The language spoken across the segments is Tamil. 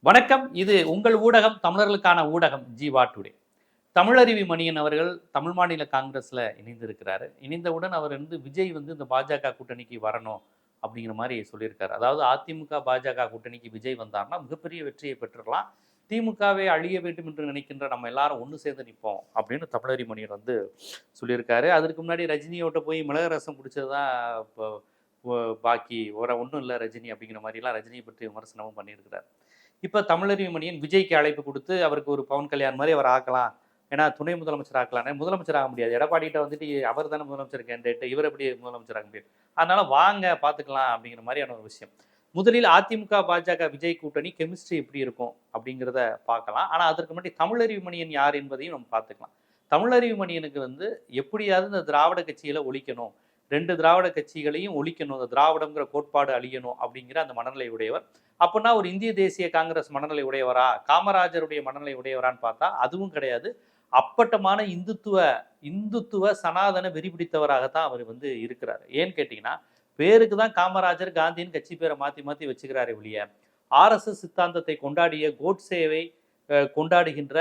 வணக்கம். இது உங்கள் ஊடகம், தமிழர்களுக்கான ஊடகம் ஜீவா டுடே. தமிழருவி மணியன் அவர்கள் தமிழ் மாநில காங்கிரஸ்ல இணைந்திருக்கிறாரு. இணைந்தவுடன் அவர் விஜய் இந்த பாஜக கூட்டணிக்கு வரணும் அப்படிங்கிற மாதிரி சொல்லியிருக்காரு. அதாவது அதிமுக பாஜக கூட்டணிக்கு விஜய் வந்தார்னா மிகப்பெரிய வெற்றியை பெற்றுடலாம். திமுகவை அழிய வேண்டும் என்று நினைக்கின்ற நம்ம எல்லாரும் ஒன்று சேர்ந்து நிற்போம் அப்படின்னு தமிழருவி மணியன் சொல்லியிருக்காரு. அதற்கு முன்னாடி ரஜினியோட்ட போய் மிளகு ரசம் குடிச்சதுதான் இப்போ பாக்கி ஒன்றும் இல்லை ரஜினி அப்படிங்கிற மாதிரிலாம் ரஜினியை பற்றி விமர்சனமும் பண்ணியிருக்கிறார். இப்போ தமிழறிவு மணியன் விஜய்க்கு அழைப்பு கொடுத்து அவருக்கு ஒரு பவன் கல்யாண் மாதிரி அவர் ஆக்கலாம், ஏன்னா துணை முதலமைச்சர் ஆக்கலாம். முதலமைச்சர் ஆக முடியாது, எடப்பாடிகிட்ட அவர் தானே முதலமைச்சர் கேண்டிடேட், இவர் எப்படி முதலமைச்சர் ஆக முடியாது, அதனால வாங்க பார்த்துக்கலாம் அப்படிங்கிற மாதிரியான ஒரு விஷயம். முதலில் அதிமுக பாஜக விஜய் கூட்டணி கெமிஸ்ட்ரி எப்படி இருக்கும் அப்படிங்கிறத பார்க்கலாம். ஆனால் அதற்கு முன்னாடி தமிழறிவு மணியன் யார் என்பதையும் நம்ம பார்த்துக்கலாம். தமிழறிவு மணியனுக்கு எப்படியாவது இந்த திராவிட கட்சிகளை ஒழிக்கணும், 2 திராவிட கட்சிகளையும் ஒழிக்கணும், இந்த திராவிடங்கிற கோட்பாடு அழியணும் அப்படிங்கிற அந்த மனநிலை உடையவர். அப்படின்னா ஒரு இந்திய தேசிய காங்கிரஸ் மனநிலை உடையவரா, காமராஜருடைய மனநிலை உடையவரான்னு பார்த்தா அதுவும் கிடையாது. அப்பட்டமான இந்துத்துவ சனாதன வெறி பிடித்தவராகத்தான் அவர் இருக்கிறார். ஏன்னு கேட்டீங்கன்னா, பேருக்கு தான் காமராஜர் காந்தியின் கட்சி பேரை மாற்றி மாற்றி வச்சுக்கிறாரே ஒழிய, ஆர்எஸ்எஸ் சித்தாந்தத்தை கொண்டாடிய கோட்சேவை கொண்டாடுகின்ற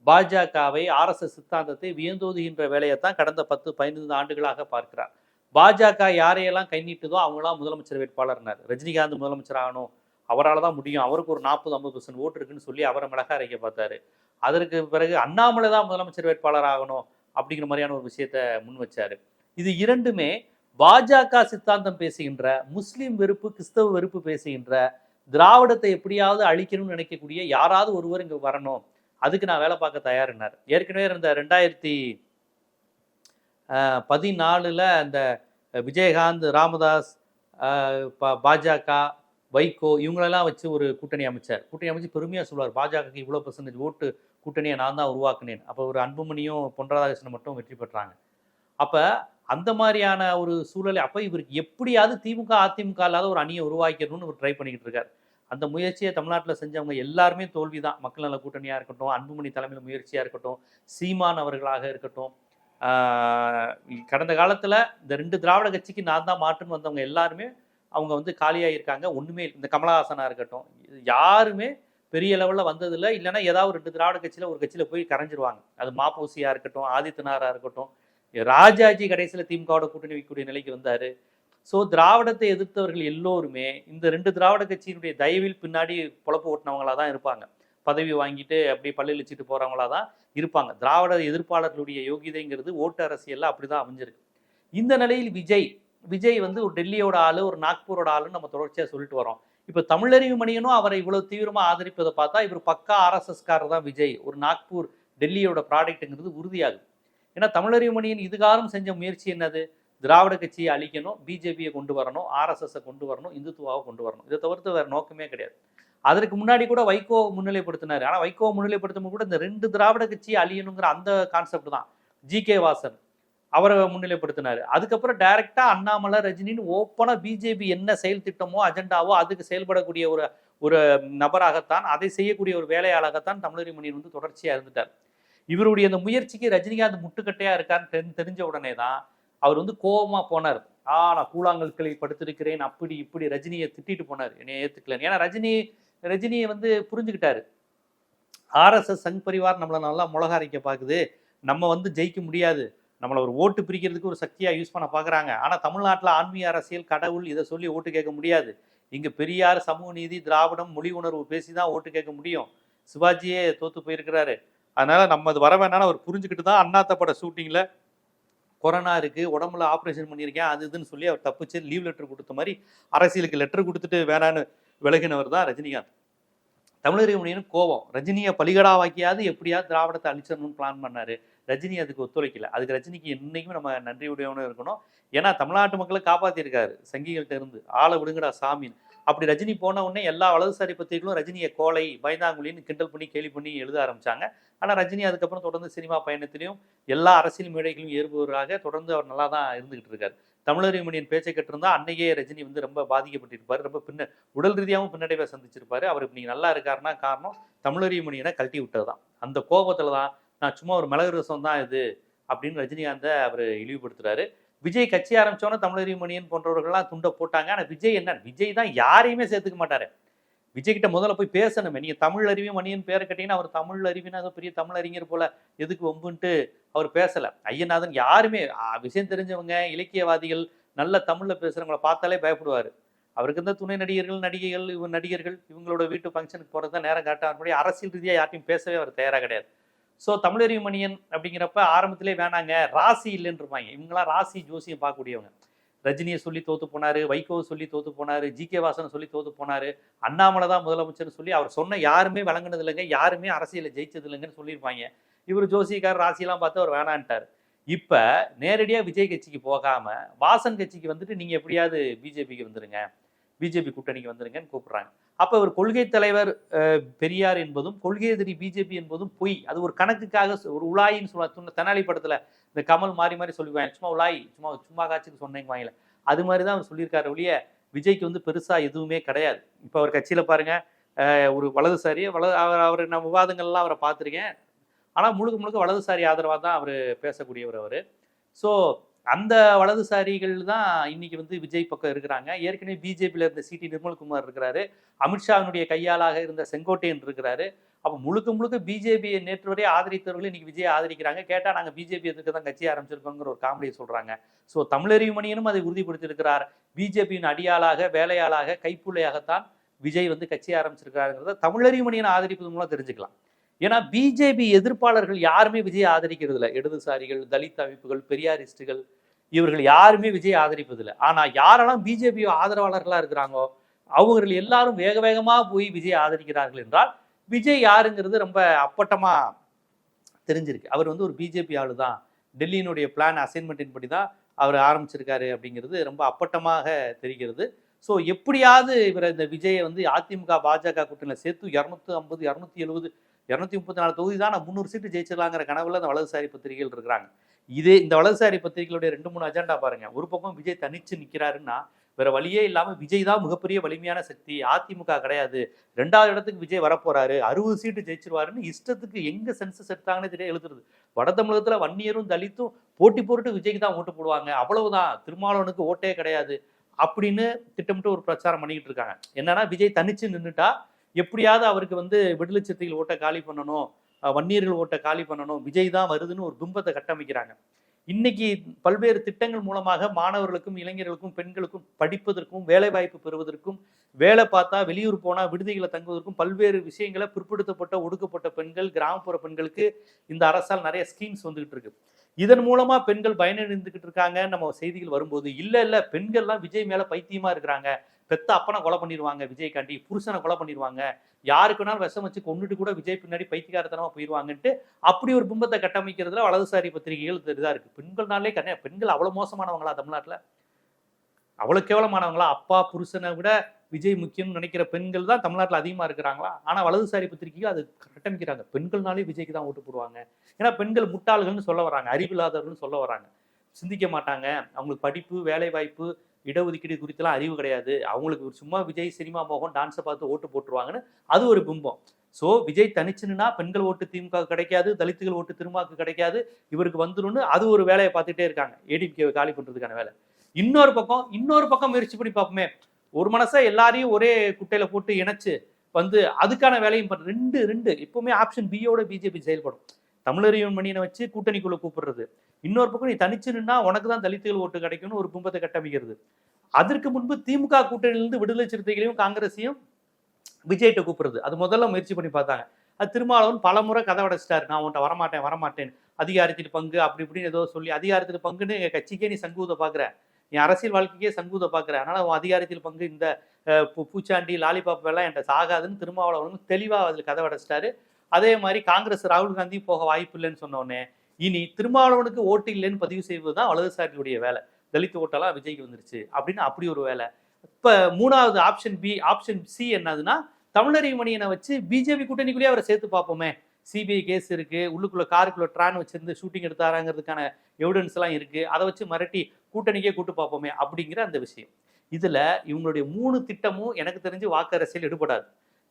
பாஜகவை, ஆர்எஸ்எஸ் சித்தாந்தத்தை வியந்தோதுகின்ற வேலையைத்தான் கடந்த 10-15 ஆண்டுகளாக பார்க்கிறார். பாஜக யாரையெல்லாம் கை நீட்டுதோ அவங்களாம் முதலமைச்சர் வேட்பாளர்னார். ரஜினிகாந்த் முதலமைச்சர் ஆகணும், அவரால் தான் முடியும், அவருக்கு ஒரு 40-50% ஓட்டு இருக்குன்னு சொல்லி அவரை மிளகா அரைக்க பார்த்தாரு. அதற்கு பிறகு அண்ணாமலை தான் முதலமைச்சர் வேட்பாளர் ஆகணும் அப்படிங்கிற மாதிரியான ஒரு விஷயத்த முன் வச்சாரு. இது இரண்டுமே பாஜக சித்தாந்தம் பேசுகின்ற, முஸ்லீம் வெறுப்பு கிறிஸ்தவ வெறுப்பு பேசுகின்ற, திராவிடத்தை எப்படியாவது அழிக்கணும்னு நினைக்கக்கூடிய யாராவது ஒருவர் இங்கே வரணும், அதுக்கு நான் வேலை பார்க்க தயாரினார். ஏற்கனவே இந்த 2014 அந்த விஜயகாந்த், ராமதாஸ், பாஜக, வைகோ இவங்களெல்லாம் வச்சு ஒரு கூட்டணி அமைச்சார். கூட்டணி அமைச்சு பெருமையாக சொல்லுவார், பாஜகக்கு இவ்வளோ % ஓட்டு கூட்டணியை நான் தான் உருவாக்குனேன். அப்போ ஒரு அன்புமணியும் பொன் ராதாகிருஷ்ணன் மட்டும் வெற்றி பெற்றாங்க. அப்போ அந்த மாதிரியான ஒரு சூழலை, அப்போ இவருக்கு எப்படியாவது திமுக அதிமுக இல்லாத ஒரு அணியை உருவாக்கணும்னு ஒரு ட்ரை பண்ணிக்கிட்டு இருக்கார். அந்த முயற்சியை தமிழ்நாட்டில் செஞ்சவங்க எல்லாருமே தோல்வி தான். மக்கள் நல கூட்டணியாக இருக்கட்டும், அன்புமணி தலைமையில் முயற்சியாக இருக்கட்டும், சீமான் அவர்களாக இருக்கட்டும், கடந்த காலத்தில் இந்த 2 திராவிட கட்சிக்கு நான் தான் மாற்றுன்னு வந்தவங்க எல்லாருமே அவங்க காலியாக இருக்காங்க. ஒன்றுமே இந்த கமலஹாசனாக இருக்கட்டும், யாருமே பெரிய லெவலில் வந்ததில்லை. இல்லைன்னா ஏதாவது 2 திராவிட கட்சியில் ஒரு கட்சியில் போய் கரைஞ்சிருவாங்க. அது மாப்போசியாக இருக்கட்டும், ஆதித்தனாராக இருக்கட்டும், ராஜாஜி கடைசியில் திமுகவோட கூட்டணி வைக்கக்கூடிய நிலைக்கு வந்தார். ஸோ திராவிடத்தை எதிர்த்தவர்கள் எல்லோருமே இந்த 2 திராவிட கட்சியினுடைய தயவில் பின்னாடி பொழப்பு ஓட்டினவங்களாக தான் இருப்பாங்க. பதவி வாங்கிட்டு அப்படி பள்ளியில் வச்சுட்டு போகிறவங்களா தான் இருப்பாங்க. திராவிட எதிர்ப்பாளர்களுடைய யோகிதைங்கிறது ஓட்டு அரசியலில் அப்படி தான் அமைஞ்சிருக்கு. இந்த நிலையில் விஜய் ஒரு டெல்லியோட ஆளு, ஒரு நாக்பூரோட ஆளுன்னு நம்ம தொடர்ச்சியாக சொல்லிட்டு வரோம். இப்போ தமிழறிவு மணியனும் அவரை இவ்வளவு தீவிரமாக ஆதரிப்பதை பார்த்தா இவர் பக்கா ஆர்எஸ்எஸ்காரர் தான் விஜய். ஒரு நாக்பூர் டெல்லியோட ப்ராடக்ட்டுங்கிறது உறுதியாகும். ஏன்னா தமிழறிவு மணியன் இதுகாரம் செஞ்ச முயற்சி என்னது? திராவிட கட்சியை அழிக்கணும், பிஜேபியை கொண்டு வரணும், ஆர்எஸ்எஸ்ஸை கொண்டு வரணும், இந்துத்துவாவை கொண்டு வரணும். இதை தவிர்த்து வேறு நோக்கமே கிடையாது. அதற்கு முன்னாடி கூட வைகோ முன்னிலைப்படுத்தினார். ஆனால் வைகோ முன்னிலைப்படுத்தும் கூட இந்த 2 திராவிட கட்சியை அழியணுங்கிற அந்த கான்செப்ட் தான். ஜி.கே. வாசன் அவரை முன்னிலைப்படுத்தினார். அதுக்கப்புறம் டைரக்டா அண்ணாமலை, ரஜினின்னு ஓப்பனாக பிஜேபி என்ன செயல் திட்டமோ அஜெண்டாவோ அதுக்கு செயல்படக்கூடிய ஒரு நபராகத்தான், அதை செய்யக்கூடிய ஒரு வேலையாளாகத்தான் தமிழறிவு மணியன் தொடர்ச்சியாக இருந்துட்டார். இவருடைய அந்த முயற்சிக்கு ரஜினிகாந்த் முட்டுக்கட்டையா இருக்கான்னு தெரிஞ்ச உடனே தான் அவர் கோபமா போனார். நான் கூழாங்கற்களில் படுத்திருக்கிறேன் அப்படி இப்படி ரஜினியை திட்டிட்டு போனார், என்னை ஏத்துக்கலன்னு. ஏன்னா ரஜினியை புரிஞ்சுக்கிட்டாரு. ஆர்எஸ்எஸ் சங் பரிவார் நம்மளை நல்லா முளக அரைக்க பார்க்குது, நம்ம ஜெயிக்க முடியாது, நம்மளை ஒரு ஓட்டு பிரிக்கிறதுக்கு ஒரு சக்தியாக யூஸ் பண்ண பார்க்குறாங்க. ஆனால் தமிழ்நாட்டில் ஆன்மீக அரசியல், கடவுள் இதை சொல்லி ஓட்டு கேட்க முடியாது. இங்கே பெரியார், சமூக நீதி, திராவிடம், மொழி உணர்வு பேசி தான் ஓட்டு கேட்க முடியும். சிவாஜியே தோத்து போயிருக்கிறாரு. அதனால நம்ம அது வர வேணான்னு அவர் புரிஞ்சுக்கிட்டு தான் அண்ணாத்த பட ஷூட்டிங்கில் கொரோனா இருக்குது, உடம்புல ஆப்ரேஷன் பண்ணியிருக்கேன், அது இதுன்னு சொல்லி அவர் தப்பிச்சு லீவ் லெட்டர் கொடுத்த மாதிரி அரசியலுக்கு லெட்டர் கொடுத்துட்டு வேணான்னு விலகினவர் தான் ரஜினிகாந்த். தமிழறிவு மணியன் கோபம், ரஜினியை பலிகடாவாக்கியாவது எப்படியாவது திராவிடத்தை அழிச்சிடணும்னு பிளான் பண்ணார். ரஜினி அதுக்கு ஒத்துழைக்கல. அதுக்கு ரஜினிக்கு என்னைக்குமே நம்ம நன்றி உடையவனும் இருக்கணும். ஏன்னா தமிழ்நாட்டு மக்களை காப்பாற்றிருக்காரு சங்கிகள்கிட்ட இருந்து, ஆளை விடுங்கடா சாமின்னு. அப்படி ரஜினி போன உடனே எல்லா வலதுசாரி பத்திரிகளும் ரஜினியை கோலை, பயந்தாங்குழின்னு கிண்டல் பண்ணி கேலி பண்ணி எழுத ஆரம்பிச்சாங்க. ஆனால் ரஜினி அதுக்கப்புறம் தொடர்ந்து சினிமா பயணத்திலையும் எல்லா அரசியல் மேடைகளையும் ஏறுபவராக தொடர்ந்து அவர் நல்லா தான் இருந்துகிட்டு இருக்காரு. தமிழறிவு மணியன் பேச்சை கட்டிருந்தா அன்னைக்கே ரஜினி ரொம்ப பாதிக்கப்பட்டிருப்பாரு, ரொம்ப உடல் ரீதியாகவும் பின்னடைவை சந்திச்சிருப்பாரு. அவர் இப்படி நல்லா இருக்காருன்னா காரணம் தமிழறிவு மணியனை கழட்டி விட்டது தான். அந்த கோபத்தில் தான் நான் சும்மா ஒரு மிளகு ரசம் தான் இது அப்படின்னு ரஜினிகாந்தை அவர் இழிவுபடுத்துறாரு. விஜய் கட்சி ஆரம்பிச்சோன்னா தமிழறிவு மணியன் போன்றவர்கள்லாம் துண்டை போட்டாங்க. ஆனால் விஜய் தான் யாரையுமே சேர்த்துக்க மாட்டாரு. விஜய்கிட்ட முதல்ல போய் பேசணுமே. நீங்க தமிழ் அறிவி மணியன் பேரை கேட்டீங்கன்னா, அவர் தமிழ் அறிவினா ஏதோ பெரிய தமிழ் அறிஞர் போல எதுக்கு வம்புன்ட்டு அவர் பேசல. ஐயநாதன் யாருமே விஷயம் தெரிஞ்சவங்க, இலக்கியவாதிகள், நல்ல தமிழ்ல பேசுறவங்கள பார்த்தாலே பயப்படுவாரு. அவருக்கு இந்த துணை நடிகர்கள், நடிகைகள், நடிகர்கள் இவங்களோட வீட்டு ஃபங்க்ஷனுக்கு போறது தான் நேரம் காட்ட அரசியல் ரீதியா யார்ட்டையும் பேசவே அவர் தயாரா கிடையாது. ஸோ தமிழறிவு மணியன் அப்படிங்கிறப்ப ஆரம்பத்திலே வேணாங்க, ராசி இல்லைன்னு இருப்பாங்க. இவங்களாம் ராசி ஜோசியம் பார்க்கக்கூடியவங்க. ரஜினியை சொல்லி தோத்து போனாரு, வைகோவை சொல்லி தோத்து போனாரு, ஜி.கே. வாசனை சொல்லி தோத்து போனாரு, அண்ணாமலை தான் முதலமைச்சர்னு சொல்லி அவர் சொன்ன யாருமே வழங்கினது இல்லைங்க, யாருமே அரசியலை ஜெயிச்சது இல்லைங்கன்னு சொல்லியிருப்பாங்க. இவர் ஜோசியக்கார் ராசியெல்லாம் பார்த்து அவர் வேணான்ட்டார். இப்ப நேரடியா விஜய் கட்சிக்கு போகாம வாசன் கட்சிக்கு வந்துட்டு நீங்க எப்படியாவது பிஜேபிக்கு வந்துருங்க, பிஜேபி கூட்டணிக்கு வந்துருங்கன்னு கூப்பிடுறாங்க. அப்ப இவர் கொள்கை தலைவர் பெரியார் என்பதும் கொள்கை எதிரி பிஜேபி என்பதும் பொய். அது ஒரு கணக்குக்காக ஒரு உலாயின்னு சொல்ல தெனாலி படத்துல இந்த கமல் மாறி மாறி சொல்லிக்குவாங்க, சும்மா உலாய் சும்மா சும்மா காட்சிக்கு சொன்னீங்க. அது மாதிரி தான் அவர் சொல்லியிருக்காரு ஒழிய விஜய்க்கு வந்து பெருசா எதுவுமே கிடையாது. இப்ப அவர் கட்சியில பாருங்க ஒரு வலதுசாரி அவர் நான் விவாதங்கள்லாம் அவரை பார்த்துருக்கேன். ஆனா முழுக்க முழுக்க வலதுசாரி ஆதரவாக தான் அவர் பேசக்கூடியவர் அவர். ஸோ அந்த வலதுசாரிகள் தான் இன்னைக்கு வந்து விஜய் பக்கம் இருக்கிறாங்க. ஏற்கனவே பிஜேபியில் இருந்த சிடி நிர்மல்குமார் இருக்கிறாரு, அமித்ஷாவினுடைய கையாளாக இருந்த செங்கோட்டையன் இருக்கிறாரு. அப்போ முழுக்க முழுக்க பிஜேபியை நேற்று வரை ஆதரித்தவர்கள் இன்னைக்கு விஜய் ஆதரிக்கிறாங்க. கேட்டால் நாங்கள் பிஜேபி எதுக்கு தான் கட்சி ஆரம்பிச்சிருக்கோங்கிற ஒரு காமெடியை சொல்றாங்க. ஸோ தமிழறிவு மணியனும் அதை உறுதிப்படுத்தியிருக்கிறார். பிஜேபியின் அடியாளாக, வேலையாளாக, கைப்புள்ளையாகத்தான் விஜய் வந்து கட்சி ஆரம்பிச்சிருக்காருங்கிறத தமிழறிவு மணியனை ஆதரிப்பது மூலம் தெரிஞ்சுக்கலாம். ஏன்னா பிஜேபி எதிர்ப்பாளர்கள் யாருமே விஜய் ஆதரிக்கிறது இல்லை. இடதுசாரிகள், தலித் அமைப்புகள், பெரியாரிஸ்டுகள் இவர்கள் யாருமே விஜய் ஆதரிப்பதில்லை. ஆனா யாரெல்லாம் பிஜேபி ஆதரவாளர்களா இருக்கிறாங்களோ அவர்கள் எல்லாரும் வேக வேகமா போய் விஜய் ஆதரிக்கிறார்கள் என்றால் விஜய் யாருங்கிறது ரொம்ப அப்பட்டமா தெரிஞ்சிருக்கு. அவர் வந்து ஒரு பிஜேபி ஆளு தான், டெல்லியினுடைய பிளான் அசைன்மெண்ட்டின் படி தான் அவர் ஆரம்பிச்சிருக்காரு அப்படிங்கிறது ரொம்ப அப்பட்டமாக தெரிகிறது. ஸோ எப்படியாவது இவர் இந்த விஜயை வந்து அதிமுக பாஜக கூட்டணியில் சேர்த்து 250, 270, 234 தொகுதி தான் 300 சீட்டு ஜெயிச்சிடலாங்கிற கனவுல அந்த வலதுசாரி பத்திரிகைகள் இருக்கிறாங்க. இதே இந்த வலதுசாரி பத்திரிகைகளுடைய 2-3 அஜெண்டா பாருங்க. ஒரு பக்கம் விஜய் தனிச்சு நிற்கிறாருன்னா வேற வழியே இல்லாம விஜய் தான் மிகப்பெரிய வலிமையான சக்தி, அதிமுக கிடையாது, 2வது இடத்துக்கு விஜய் வரப்போறாரு, 60 சீட்டு ஜெயிச்சிருவாருன்னு இஷ்டத்துக்கு எங்க சென்சஸ் எடுத்தாங்கன்னு தெரிய எழுதுறது. வட தமிழகத்துல வன்னியரும் தலித்தும் போட்டி போட்டு விஜய்க்கு தான் ஓட்டு போடுவாங்க, அவ்வளவுதான், திருமாவளவனுக்கு ஓட்டே கிடையாது அப்படின்னு திட்டமிட்டு ஒரு பிரச்சாரம் பண்ணிக்கிட்டு இருக்காங்க. என்னன்னா விஜய் தனிச்சு நின்றுட்டா எப்படியாவது அவருக்கு வந்து விடுதலை சிறுத்தைகள் ஓட்டை காலி பண்ணணும், வன்னியர்கள் ஓட்டை காலி பண்ணணும், விஜய் தான் வருதுன்னு ஒரு பிம்பத்தை கட்டமைக்கிறாங்க. இன்னைக்கு பல்வேறு திட்டங்கள் மூலமாக மாணவர்களுக்கும், இளைஞர்களுக்கும், பெண்களுக்கும் படிப்பதற்கும், வேலை வாய்ப்பு பெறுவதற்கும், வேலை பார்த்தா வெளியூர் போனா விடுதிகளை தங்குவதற்கும் பல்வேறு விஷயங்களை பிற்படுத்தப்பட்ட ஒடுக்கப்பட்ட பெண்கள், கிராமப்புற பெண்களுக்கு இந்த அரசால் நிறைய ஸ்கீம்ஸ் வந்துகிட்டு இருக்கு. இதன் மூலமா பெண்கள் பயனடைந்துகிட்டு இருக்காங்க. நம்ம செய்திகள் வரும்போது இல்ல பெண்கள்லாம் விஜய் மேல பைத்தியமா இருக்கிறாங்க, பெத்த அப்பனை கொலை பண்ணிடுவாங்க, விஜய் காண்டி புருஷனை கொலை பண்ணிடுவாங்க, யாருக்குனாலும் விஷம் வச்சு கொண்டுட்டு கூட விஜய் பின்னாடி பைத்தியக்காரத்தனமா போயிடுவாங்கன்ட்டு அப்படி ஒரு பிம்பத்தை கட்டமைக்கிறதுல வலதுசாரி பத்திரிகைகள் இதா இருக்கு. பெண்கள்னாலே பெண்கள் அவ்வளவு மோசமானவங்களா தமிழ்நாட்டுல? அவ்வளவு கேவலமானவங்களா? அப்பா புருஷனை விட விஜய் முக்கியம்னு நினைக்கிற பெண்கள் தான் தமிழ்நாட்டில் அதிகமா இருக்கிறாங்களா? ஆனா வலதுசாரி பத்திரிகைகள் அது கட்டமைக்கிறாங்க, பெண்கள்னாலே விஜய்க்கு தான் ஓட்டு போடுவாங்க. ஏன்னா பெண்கள் முட்டாள்கள்னு சொல்ல வராங்க, அறிவில்லாதவர்கள்னு சொல்ல வராங்க, சிந்திக்க மாட்டாங்க, அவங்களுக்கு படிப்பு, வேலை வாய்ப்பு, இடஒதுக்கீடு குறித்தெல்லாம் அறிவு கிடையாது, அவங்களுக்கு சும்மா விஜய் சினிமா மோகம் டான்ஸை பார்த்து ஓட்டு போட்டுருவாங்கன்னு அது ஒரு பிம்பம். ஸோ விஜய் தனிச்சுன்னா பெண்கள் ஓட்டு திமுக கிடைக்காது, தலித்துகள் ஓட்டு திருமாவுக்கு கிடைக்காது, இவருக்கு வந்துரும்னு அது ஒரு வேலையை பார்த்துட்டே இருக்காங்க, ஏடிஎம்கே காலி பண்றதுக்கான வேலை. இன்னொரு பக்கம் முயற்சி பண்ணி பார்ப்போமே, ஒரு மனசா எல்லாரையும் ஒரே குட்டையில போட்டு இணைச்சு வந்து அதுக்கான வேலையும் ரெண்டு எப்பவுமே ஆப்ஷன் பியோட பிஜேபி செயல்படும். தமிழறிவு மணியனை வச்சு கூட்டணிக்குள்ள கூப்பிடுறது, இன்னொரு பக்கம் நீ தனிச்சு நின்னா உனக்கு தான் தலித்துகள் ஓட்டு கிடைக்கும்னு ஒரு கும்பத்தை கட்டமைக்கிறது. அதற்கு முன்பு திமுக கூட்டணியிலிருந்து விடுதலை சிறுத்தைகளையும் காங்கிரஸையும் விஜய்கிட்ட கூப்பிடுறது, அது முதல்ல முயற்சி பண்ணி பார்த்தாங்க. அது திருமாவளவன் பல முறை கதை அடைச்சிட்டாரு, நான் உன்ட்ட வரமாட்டேன், அதிகாரத்தில் பங்கு அப்படி இப்படின்னு ஏதோ சொல்லி, அதிகாரத்தில் பங்குன்னு எங்க கட்சிக்கே நீ சங்கூத பாக்குற, என் அரசியல் வாழ்க்கைக்கே சங்கூத பாக்குற, அதனால உன் அதிகாரத்தில் பங்கு இந்த பூச்சாண்டி லாலிபாப் எல்லாம் என்கிட்ட சாகாதுன்னு திருமாவளவன் தெளிவா அதில் கதை அடைச்சிட்டாரு. அதே மாதிரி காங்கிரஸ் ராகுல் காந்தி போக வாய்ப்பு இல்லைன்னு சொன்னோடனே இனி திருமாவளவனுக்கு ஓட்டு இல்லைன்னு பதிவு செய்வதுதான் வலதுசாரிகளுடைய வேலை, தலித் ஓட்டெல்லாம் விஜய்க்கு வந்துருச்சு அப்படின்னு அப்படி ஒரு வேலை. இப்ப 3வது ஆப்ஷன் சி என்னதுன்னா தமிழறிவு மணியனை வச்சு பிஜேபி கூட்டணிக்குள்ளேயே அவரை சேர்த்து பார்ப்போமே, சிபிஐ கேஸ் இருக்கு, உள்ளுக்குள்ள காருக்குள்ள ட்ரான் வச்சிருந்து ஷூட்டிங் எடுத்தாராங்கிறதுக்கான எவிடன்ஸ் எல்லாம் இருக்கு, அதை வச்சு மிரட்டி கூட்டணிக்கே கூட்டு பார்ப்போமே அப்படிங்கிற அந்த விஷயம். இதுல இவங்களுடைய 3 திட்டமும் எனக்கு தெரிஞ்சு வாக்கு அரசியல் எடுபடாது.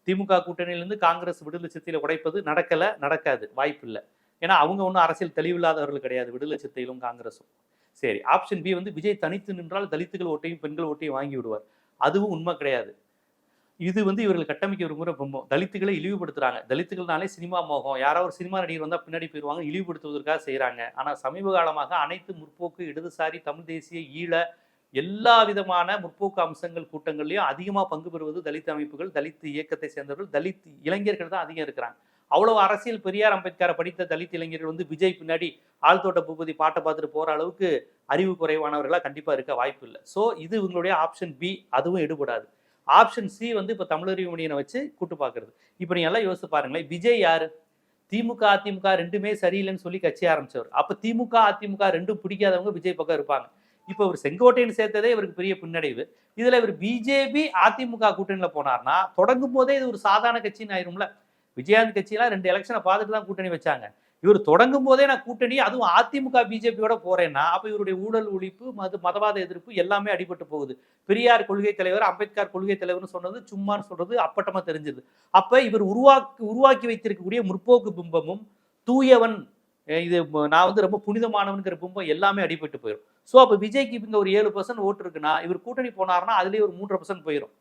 திமுக கூட்டணியிலிருந்து காங்கிரஸ் விடுதலை சிறுத்தைகளை உடைப்பது நடக்காது, வாய்ப்பு இல்லை. ஏன்னா அவங்க ஒன்றும் அரசியல் தெளிவில்லாதவர்கள் கிடையாது, விடுதலை சிறுத்தைகளும் காங்கிரஸும். சரி, ஆப்ஷன் பி வந்து விஜய் தனித்து நின்றால் தலித்துகள் ஓட்டையும் பெண்கள் ஓட்டையும் வாங்கி விடுவார், அதுவும் உண்மை கிடையாது. இது வந்து இவர்கள் கட்டமைக்க விரும்புகிற பிம்பம். தலித்துகளை இழிவுபடுத்துறாங்க. தலித்துகள்னாலே சினிமா மோகம். யாராவது ஒரு சினிமா நடிகர் வந்தா பின்னாடி போயிருவாங்க. இழிவுபடுத்துவதற்காக செய்றாங்க. ஆனா சமீப காலமாக அனைத்து முற்போக்கு, இடதுசாரி, தமிழ் தேசிய, ஈழ எல்லா விதமான முற்போக்கு அம்சங்கள் கூட்டங்கள்லயும் அதிகமா பங்கு பெறுவது தலித் அமைப்புகள், தலித் இயக்கத்தை சேர்ந்தவர்கள், தலித் இளைஞர்கள் தான் அதிகம் இருக்கிறாங்க. அவ்வளவு அரசியல் பெரியார் அம்பேத்கரை படித்த தலித் இளைஞர்கள் வந்து விஜய் பின்னாடி ஆழ்தோட்ட பூபதி பாட்டை பார்த்துட்டு போற அளவுக்கு அறிவு குறைவானவர்களா கண்டிப்பா இருக்க வாய்ப்பு இல்லை. ஸோ இது இவங்களுடைய ஆப்ஷன் பி. அதுவும் எடுபடாது. ஆப்ஷன் சி வந்து இப்போ தமிழறிவு மணியனை வச்சு கூட்டு பார்க்கறது. இப்போ நீங்க எல்லாம் யோசிச்சு பாருங்களேன், விஜய் யாரு? திமுக அதிமுக ரெண்டுமே சரியில்லைன்னு சொல்லி கட்சி ஆரம்பிச்சவர். அப்ப திமுக அதிமுக ரெண்டும் பிடிக்காதவங்க விஜய் பக்கம் இருப்பாங்க. இப்போ இவர் செங்கோட்டையன் சேர்த்ததே இவருக்கு பெரிய பின்னடைவு. இதுல இவர் பிஜேபி அதிமுக கூட்டணியில போனார்னா தொடங்கும் போதே இது ஒரு சாதாரண கட்சின்னு ஆயிரும்ல. விஜயகாந்த் கட்சியெல்லாம் 2 எலெக்ஷனை பார்த்துட்டு தான் கூட்டணி வச்சாங்க. இவர் தொடங்கும் போதே நான் கூட்டணி அதுவும் அதிமுக பிஜேபியோட போறேன்னா அப்ப இவருடைய ஊழல் ஒழிப்பு, மதவாத எதிர்ப்பு எல்லாமே அடிபட்டு போகுது. பெரியார் கொள்கை தலைவர், அம்பேத்கர் கொள்கை தலைவர்னு சொன்னது சும்மான்னு சொல்றது அப்பட்டமா தெரிஞ்சது. அப்ப இவர் உருவாக்கி வைத்திருக்கக்கூடிய முற்போக்கு பிம்பமும் தூயவன், இது நான் வந்து ரொம்ப புனிதமானவனுங்கிற பிம்பம் எல்லாமே அடிபட்டு போயிடும். ஸோ அப்போ விஜய்க்கு இங்க ஒரு 7% ஓட்டு இருக்குன்னா இவர் கூட்டணி போனார்னா அதுலேயே ஒரு 3% போயிடும்.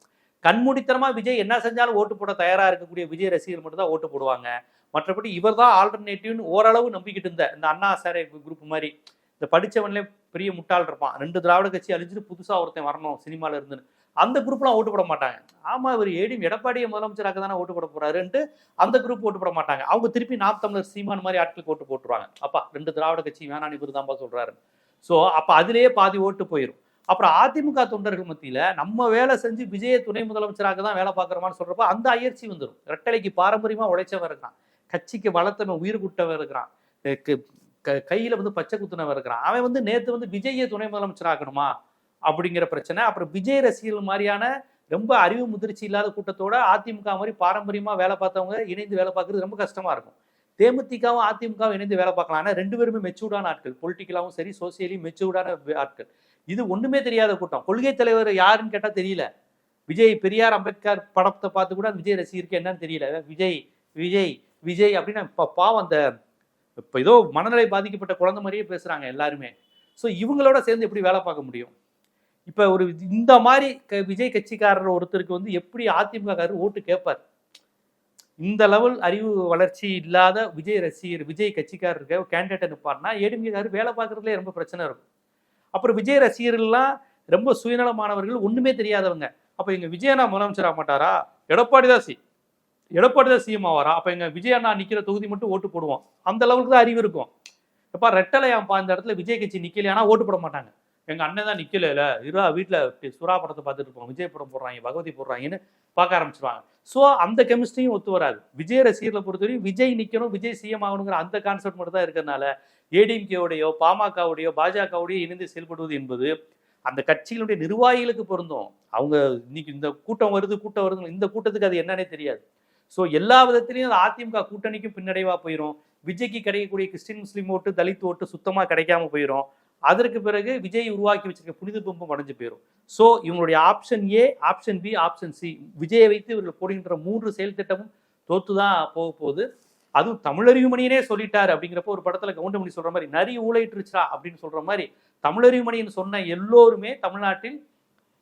கண்மூடித்தனமா விஜய் என்ன செஞ்சாலும் ஓட்டு போட தயாரா இருக்கக்கூடிய விஜய் ரசிகர்கள் மட்டும் தான் ஓட்டு போடுவாங்க. மற்றபடி இவர் தான் ஆல்டர்னேட்டிவ்னு ஓரளவு நம்பிக்கிட்டு இருந்த இந்த அண்ணா சாரை குரூப் மாதிரி இந்த படிச்சவன்லேயே பெரிய முட்டாள் இருப்பான். 2 திராவிட கட்சி அழிஞ்சிட்டு புதுசா ஒருத்தன் வரணும் சினிமால இருந்துன்னு அந்த குரூப்லாம் ஓட்டு போட மாட்டாங்க. ஆமா இவர் ஏடிஎம் எடப்பாடியை முதலமைச்சராக தானே ஓட்டு போட போறாருன்ட்டு அந்த குரூப் ஓட்டு போட மாட்டாங்க. அவங்க திருப்பி நாம் தமிழர் சீமான் மாதிரி ஆட்களுக்கு ஓட்டு போட்டுருவாங்க. அப்பா 2 திராவிட கட்சி வேணான்னு இவர் தான்ப்பா சொல்றாரு. ஸோ அப்ப அதுலேயே பாதி ஓட்டு போயிடும். அப்புறம் அதிமுக தொண்டர்கள் மத்தியில நம்ம வேலை செஞ்சு விஜய துணை முதலமைச்சராக தான் வேலை பார்க்குறோமான்னு சொல்றப்ப அந்த அயற்சி வந்துடும். ரெட்டலைக்கு பாரம்பரியமா உழைச்சவன் இருக்கான், கட்சிக்கு வளர்த்தவன் உயிர் குட்டவன் இருக்கிறான், கையில வந்து பச்சை குத்துனவன் இருக்கிறான். அவன் வந்து நேத்து வந்து விஜய துணை முதலமைச்சராகணுமா அப்படிங்கிற பிரச்சனை. அப்புறம் விஜய் ரசிகர்கள் மாதிரியான ரொம்ப அறிவு முதிர்ச்சி இல்லாத கூட்டத்தோட அதிமுக மாதிரி பாரம்பரியமா வேலை பார்த்தவங்க இணைந்து வேலை பார்க்கறது ரொம்ப கஷ்டமா இருக்கும். தேமுதிகவும் அதிமுகவும் இணைந்து வேலை பார்க்கலாம். ஆனால் 2 பேருமே மெச்சூர்டான ஆட்கள், பொலிட்டிக்கலாவும் சரி சோசியலி மெச்சூர்டான ஆட்கள். இது ஒண்ணுமே தெரியாத கூட்டம். கொள்கை தலைவர் யாருன்னு கேட்டா தெரியல. விஜய் பெரியார் அம்பேத்கர் படத்தை பார்த்து கூட விஜய் ரசிகருக்கு என்னன்னு தெரியல. விஜய் விஜய் விஜய் அப்படின்னு பாவம் அந்த இப்போ ஏதோ மனநிலை பாதிக்கப்பட்ட குழந்தை மாதிரியே பேசுறாங்க எல்லாருமே. ஸோ இவங்களோட சேர்ந்து எப்படி வேலை பார்க்க முடியும்? இப்போ ஒரு இந்த மாதிரி விஜய் கட்சிக்காரர் ஒருத்தருக்கு வந்து எப்படி அதிமுக காரர் ஓட்டு கேட்பார்? இந்த லெவல் அறிவு வளர்ச்சி இல்லாத விஜய் ரசிகர், விஜய் கட்சிக்காரருக்கு கேண்டிடேட் நிற்பார்னா ஏடிஎம்கேக்காரர் வேலை பார்க்கறதுலே ரொம்ப பிரச்சனை இருக்கும். அப்புறம் விஜய் ரசிகர்கள்லாம் ரொம்ப சுயநலமானவர்கள், ஒண்ணுமே தெரியாதவங்க. அப்ப எங்க விஜயண்ணா முதலமைச்சர் ஆக மாட்டாரா? எடப்பாடி தான் சிஎம் ஆவாரா? அப்ப எங்க விஜயண்ணா நிக்கிற தொகுதி மட்டும் ஓட்டு போடுவோம். அந்த லெவலுக்கு தான் அறிவு இருக்கும். எப்பா ரெட்டலையாம்பா இந்த இடத்துல விஜய் கட்சி நிக்கலையானா ஓட்டு போட மாட்டாங்க. எங்க அண்ணன் தான் நிக்கல இருவா வீட்டுல சுறா படத்தை பார்த்துட்டு இருப்போம், விஜய் படம் போடுறாங்க, பகவதி போடுறாங்கன்னு பார்க்க ஆரம்பிச்சிருவாங்க. ஸோ அந்த கெமிஸ்ட்ரியும் ஒத்து வராது. விஜய் ரசிகர்களை பொறுத்தவரையும் விஜய் நிக்கணும், விஜய் சிஎம் ஆகணுங்கிற அந்த கான்செப்ட் மட்டும் தான் இருக்கிறதுனால ஏடிஎம்கேவுடையோ பாமகவுடையோ பாஜகவுடையோ இணைந்து செயல்படுவது என்பது அந்த கட்சிகளுடைய நிர்வாகிகளுக்கு பொருந்தும். அவங்க இன்னைக்கு இந்த கூட்டம் வருது இந்த கூட்டத்துக்கு அது என்னன்னே தெரியாது. ஸோ எல்லா விதத்திலையும் அதிமுக கூட்டணிக்கும் பின்னடைவா போயிடும். விஜய்க்கு கிடைக்கக்கூடிய கிறிஸ்டின் முஸ்லீம் ஓட்டு, தலித் ஓட்டு சுத்தமா கிடைக்காம போயிடும். அதற்கு பிறகு விஜய் உருவாக்கி வச்சிருக்க புனித பிம்பம் அடைஞ்சு போயிடும். ஸோ இவங்களுடைய option A, option B, option C, விஜயை வைத்து இவர்கள் போடுகின்ற 3 செயல் திட்டமும் தோத்துதான் போக போகுது. அதுவும் தமிழறிவு மணியனே சொல்லிட்டாரு அப்படிங்கிறப்போ ஒரு படத்துல கவுண்டமணி சொல்ற மாதிரி நரி ஊழையிட்டுருச்சா அப்படின்னு சொல்ற மாதிரி தமிழறிவு மணியன் சொன்ன எல்லோருமே தமிழ்நாட்டில்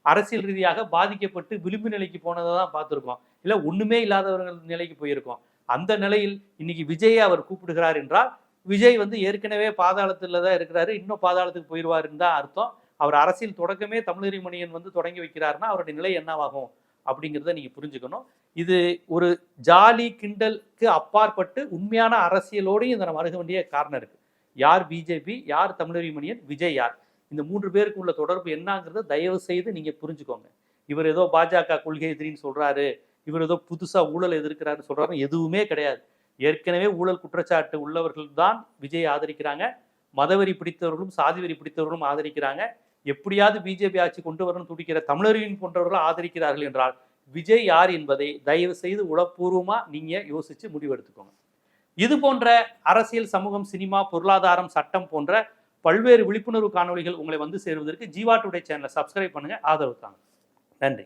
அரசியல் ரீதியாக பாதிக்கப்பட்டு விளிம்பு நிலைக்கு போனதை தான் பார்த்துருக்கோம். இல்லை ஒண்ணுமே இல்லாதவர்கள் நிலைக்கு போயிருக்கோம். அந்த நிலையில் இன்னைக்கு விஜயை அவர் கூப்பிடுகிறார் என்றால் விஜய் வந்து ஏற்கனவே பாதாளத்துல தான் இருக்கிறாரு, இன்னும் பாதாளத்துக்கு போயிடுவாருன்னு தான் அர்த்தம். அவர் அரசியல் தொடக்கமே தமிழறிவு மணியன் வந்து தொடங்கி வைக்கிறாருன்னா அவருடைய நிலை என்னவாகும் அப்படிங்கிறத நீங்க புரிஞ்சுக்கணும். இது ஒரு ஜாலி கிண்டலுக்கு அப்பாற்பட்டு உண்மையான அரசியலோடையும் இதை நம்ம அணுக வேண்டிய காரணம் இருக்கு. யார் பிஜேபி, யார் தமிழறிவு மணியன், விஜய் யார், இந்த 3 பேருக்கு உள்ள தொடர்பு என்னங்கிறத தயவு செய்து நீங்க புரிஞ்சுக்கோங்க. இவர் ஏதோ பாஜக கொள்கை எதிரின்னு சொல்றாரு, இவர் ஏதோ புதுசா ஊழல் எதிர்க்கிறாருன்னு சொல்றாரு, எதுவுமே கிடையாது. ஏற்கனவே ஊழல் குற்றச்சாட்டு உள்ளவர்கள் தான் விஜய் ஆதரிக்கிறாங்க. மதவெறி பிடித்தவர்களும் சாதி வெறி பிடித்தவர்களும் ஆதரிக்கிறாங்க. எப்படியாவது பிஜேபி ஆட்சி கொண்டு வரணும் துடிக்கிற தமிழறிவின் போன்றவர்கள் ஆதரிக்கிறார்கள் என்றால் விஜய் யார் என்பதை தயவு செய்து உளப்பூர்வமா நீங்க யோசிச்சு முடிவெடுத்துக்கோங்க. இது போன்ற அரசியல், சமூகம், சினிமா, பொருளாதாரம், சட்டம் போன்ற பல்வேறு விழிப்புணர்வு காணொளிகள் உங்களை வந்து சேருவதற்கு ஜீவா டுடே சேனலை சப்ஸ்கிரைப் பண்ணுங்க, ஆதரவு தாங்க. நன்றி.